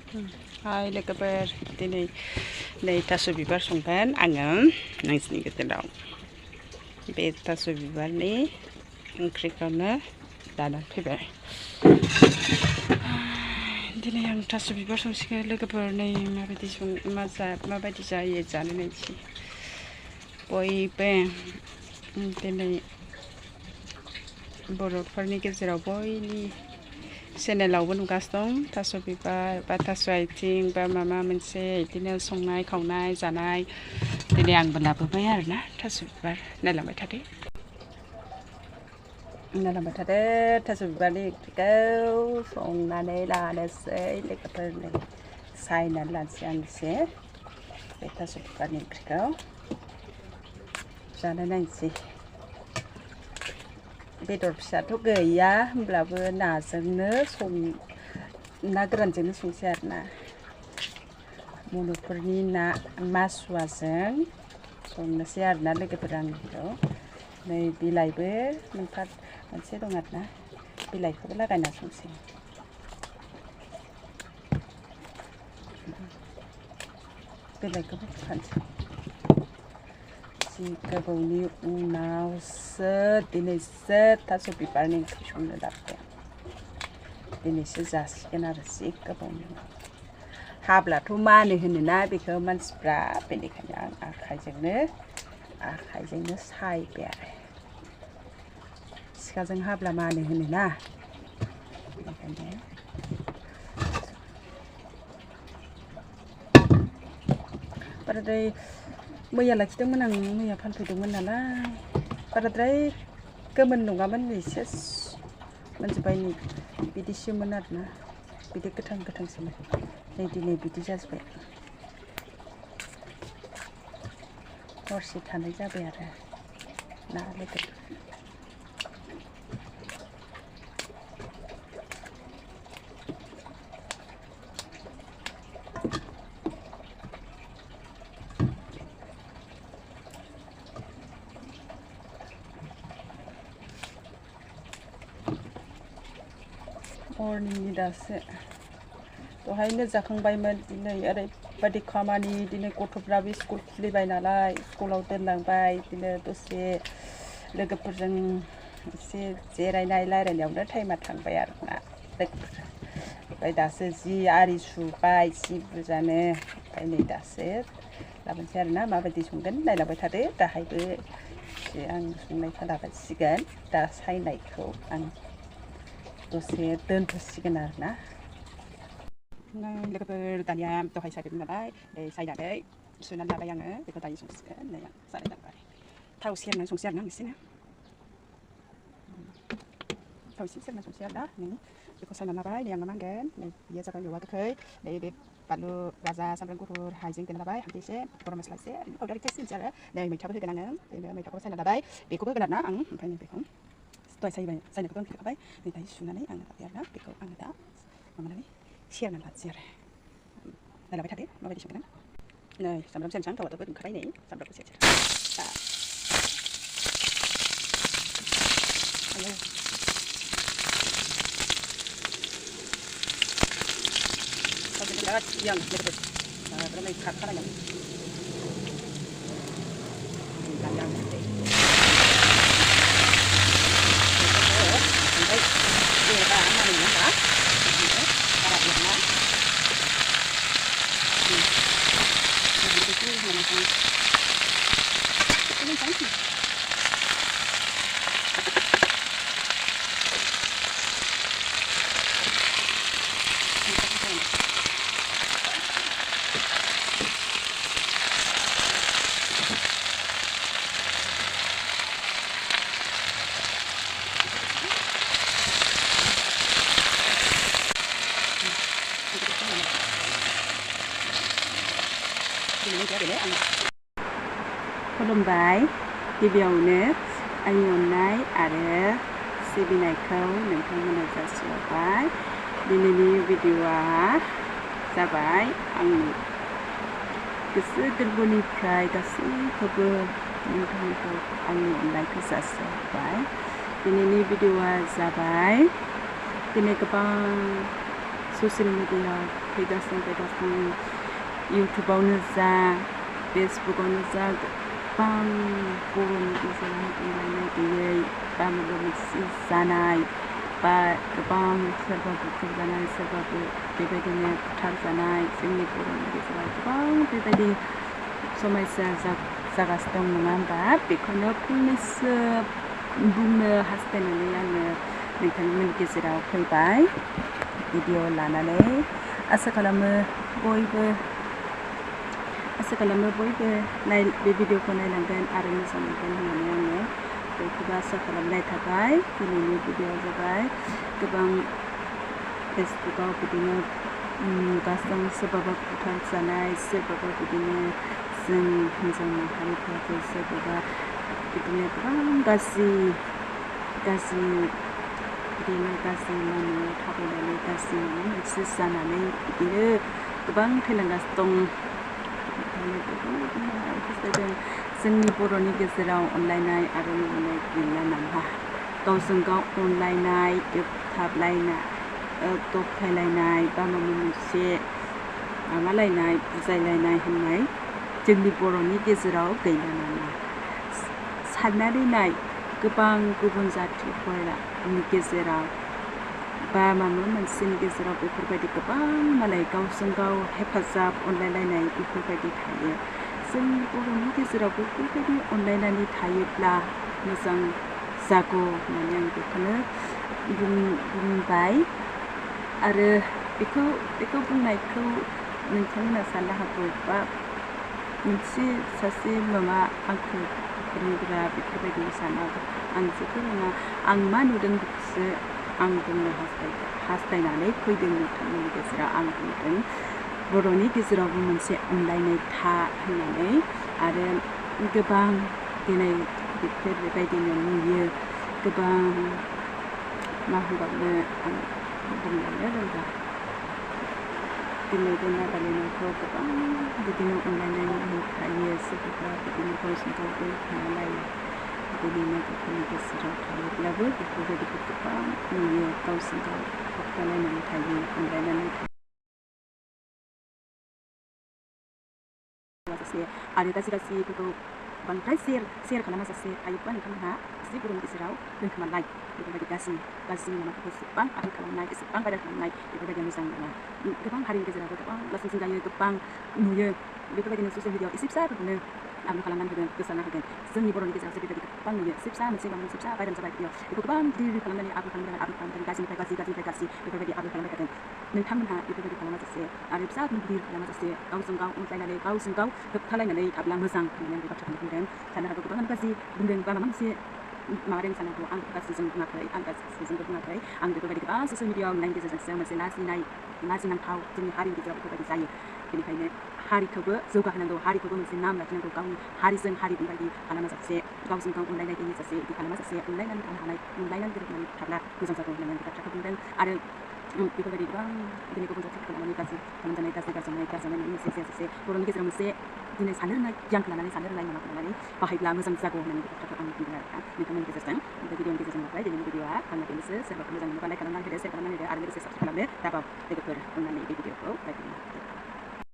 Hai logoफोर दिनै नै थास' बिबार संगोन आङो नोंसिनि गेजेराव बे थास' बिबारनि ओंख्रिखौनो लानानै फैबाय। दिनै आं थास' बिबार संसिगोन लोगोफोर नै माबायदि जायो जानो नायसै बयबो दिनै बर'फोरनि गेजेराव बयनि चेनेलावबो नुगासिनो दं थास' बिबार बा थास' आथिं बा माबा मोनसे बिदिनो संनाय खावनाय जानाय दिनै आंबो लाबोबाय आरोना थास' बिबार नायलांबाय थादो थास' बिबारनि ओंख्रिखौ संनानै लानोसै लोगोफोर नै सायनानै लानोसै आं एसे बे थास' बिबारनि ओंख्रिखौ जानो नायनोसै। बेदर फिसाथ' गैया होमब्लाबो नाजोंनो ना गोरानजोंनो संसै आरोना बर'फोरनि ना मासुवाजों संनोसै आरोना लोगोफोर आं बेखौ नै बिलाइबो मोनसे दं आरोना बिलाइखौबो लागायना संसै। बिलाइखौबो होफानोसै जि गोबावनि उनावसो दिनैसो थास' बिबारनि ओंख्रि संनो लाबोबाय दिनैसो जासिगोन आरो जि गोबावनि उनाव हाब्लाथ' मानो होनोना बेखौ मानसिफ्रा बेनिखायनो आं आखाइजोंनो सायबाय आरो सिखाजों हाब्ला मानो होनोना बेनिखायनो बाराद्राय मैया लाखिदोंमोन आं मैया फानफैदोंमोन नालाय बाराद्राय गोमोन नङामोन एसे मोनजोब्बाय बिदिसोमोन आरोना बिदि गोथांसोमोन नै दिनै बिदि जाजोब्बाय हरसे थानाय जाबाय आरो ना लोगो मर्निंनि दासो दहायनो जाखांबायमोन दिनै ओरैबायदि खामानि दिनै गथ'फ्राबो स्कुल खुलिबाय नालाय स्कुलाव दोनलांबाय बिदिनो दसे लोगोफोरजों एसे जिरायनाय रायलायनायावनो टाइमा थांबाय आरोना लोगोफोर ओमफ्राय दासो जि आरि सुबाय जि बुरजानो ओमफ्राय नै दासो लाबोनोसै आरोना माबायदि संगोन नायलांबाय थादो दाहायबो आं संनायखौ लाबोसिगोन दा सायनायखौ आं दसे दोनथ'सिगोन आरोना लोगोफोर दानिया दहाय सायदोंमोन नालाय सायनानै सुनानै लाबाय आङो बेखौ दायो संसिगोन नै आं जानाय लांबाय थाव सेरनानै संसै आरोना आं एसेनो थाव एसे सेरनानै संसै आरोना नै बेखौ सायनानै लाबाय नै आङो मा होनगोन नै बेयो जाबाय मेवा गोखै नै बे बानलु राजा सामब्राम गुफुर हाइजें देना लाबाय हालदै एसे गरम मस्ला एसे पाउडार एसे होनोसै आरो नै मैथाबो होगोन आङो बे मैथाखौ सायना लाबाय बेखौबो होगोन आरोना आं ओमफ्राय नै बेखौ दहाय सायनायखौथ' ओंख्रिखाबाय नै दायो सुनानै आङो लाबाय आरोना बेखौ आङो दा माबानानै सेरनानै लानोसै आरो नायलांबाय थादो माबायदि संगोन नै सामब्राम सेरनोसै आं थावाबो ओंखारबाय नै सामब्रामखौ सेरसै birat yang gitu karena kata yang yang खुलुमबाय गिबियावनो आंनि अननाय आरो सिबिनायखौ नोंथांमोननो जासिहरबाय दिनैनि भिडिअआ जाबाय आंनि गोसो गोरबोनिफ्राय गासैखौबो नोंथांमोनखौ आंनि अननायखौ जासिहरबाय दिनैनि भिडिअआ जाबाय दिनै गोबां ससियेल मिडियायाव फैगासिनो इउटुबावनो जा फेसबुकआवनो जा गोबां बर'नि गेजेराव अनलायनाय गैयै बा माबा मोनसे जानाय बा गोबां सोरबा बुथारजानाय सोरबा बेबायदिनो बुथारजानाय जोंनि बर'नि गेजेराव गोबां बेबायदि समस्या जागासिनो दं नङा होमबा बेखौनो फंनैसो बुंनो हास्थायनानै आङो नोंथांमोननि गेजेराव फैबाय भिडिअ लानानै आसा खालामो बयबो बे भिडिअखौ नायलांगोन आरो मोजां मोनगोन होननानै आङो बयखौबो आसा खालामनाय थाबाय। दिनैनि भिडिअ जाबाय गोबां फेसबुकआव बिदिनो नुगासिनो सोरबाबा बुथारजानाय सोरबाबा बिदिनो जों हिन्जाव माहारिफ्राबो सोरबाबा बिदिनो गोबां गाज्रि बिदिनो गाज्रि लामायाव थाबायनानै गाज्रि माबा मोनसे जानानै बिदिनो गोबां थैलांगासिनो दं। जोंनि बर'नि गेजेराव अनलायनाय आरो मावनाय गैला नामा गावजों गाव अनलायनाय दबथायलायनाय बा माबा मोनसे माबालायनाय बुजायलायनाय होननाय जोंनि बर'नि गेजेराव गैला नामा साननानै नाय गोबां गुबुन जाथिफोरनि गेजेराव बा माबा मोनसेनि गेजेराव बेफोरबायदि गोबां मालाय गावजों गाव हेफाजाब अनलायलायनाय बेफोरबायदि थायो। जोंनि बर'नि गेजेराव बेफोरबायदि अनलायनानै थायोब्ला मोजां जागौ होननानै आं बेखौनो बुंबाय आरो बेखौ बुंनायखौ नोंथांमोना साननो हागौ बा मोनसे सासे माबा आंखौ फोरोंग्रा बेफोरबायदि सानो आं जेबो रोङा आं मा नुदों बेखौसो आं बुंनो हास्थायनानै फैदों नोंथांमोननि गेजेराव आं बुंदों बर'नि गेजेरावबो मोनसे अनलायनाय था होननानै आरो गोबां दिनै बेफोरबायदिनो नुयो गोबां मा होनबावनो आं बुंलांनो रोंला दिनै बे नागालेण्डआवथ' गोबां बिदिनो अनलायनानै थायो सोरबाबा बिदिनो गावजों गाव दोनखोमालायो दिनै नागाफोरनि गेजेराव थायोब्लाबो बेफोरबायदिखौ गोबां नुयो गावजों गाव होबथालायनानै थायो अनलायनानै थायो आरो गाज्रिफोरखौ बांद्राय सेयार खालामाजासे थायोब्ला नोंथांमोनहा एसे बर'नि गेजेराव दोनखोमानाय बेफोरबायदि गाज्रि माबाफोरखौ एसेबां आपल'ड खालामनाय एसेबां भाइरेल खालामनाय बेफोरबायदिया मोजां नङा गोबां हारिनि गेजेरावबो गोबां लासिं जायो गोबां नुयो बेफोरबायदिनो ससियेल मिडियाआव एसे फिसाफोरखौनो आपल'ड खालामनानै होगोन गोसारना होगोन जोंनि बर'नि गेजेरावसो बेबायदि गोबां नुयो एसे फिसा मोनसे माबा मोनसे फिसा भाइरेल जाबाय भिडिअ बेखौ गोबां गिदिर खालामनानै आपल'ड खालामनानै गाज्रिनिफ्राय गाज्रि बेफोरबायदि आपल'ड खालामबाय थागोन नोंथांमोनहा बेफोरबायदि खालामाजासे आरो फिसा गिदिर खालामाजासे गावजों गाव अनज्लायनानै गावजों गाव होबथालायनानै थाब्ला मोजां होननानै आं बे बाथ्राखौनो बुंदों साननो हागौ गोबाङानो गाज्रि बुंदों बा माबा मोनसे माबादों साननो हागौ आं गाज्रिजों बुङाखै आं गाज्रिजोंबो बुङाखै आं बेफोरबायदि गोबां ससियेल मिडियाआव नुनायनि गेजेरजोंसो मोनसे लाजिनांथाव जोंनि हारिनि गेजेराव बेफोरबायदि जायो बेनिखायनो हारिखौबो जौगाहोनांगौ हारिखौबो मोनसे नाम लाखिनांगौ गावनि हारिजों हारि बेबायदि खालामाजासे गावजों गाव अनलायनाय गैयाजासे बिदि खालामाजासे अनलायनानै थानो हानाय अनलायनानै गोरोबनानै थाब्ला मोजां जागौ होननानै आं बे बाथ्राखौ बुंदों आरो बेफोरबायदि गोबां दिनै गुबुन जाथिफोरखौ लानानै गाज्रि खालामजानाय गारजानाय मोनसे जायाजासे बर'नि गेजेराव मोनसे दिनै साननो रोंनाय गियानखौ लानानै साननो रोंनाय माबाखौ लानानै बाहायब्ला मोजां जागौ होननानै बे बाथ्राखौ आं बुंदों आरो नोंथांमोननि गेजेरजों बे भिडिअनि गेजेरजों नाथाय दिनैनि भिडिअआ आंना बेनोसै सोरबाफोर मोजां मोनोबा लाइक खालामनानै होदो शेयार खालामनानै होदो आरो लोगोसे साबस्क्राइब खालामदो दाबाव लोगोफोर अननानै बे भिडिअखौ लाइक खालामदो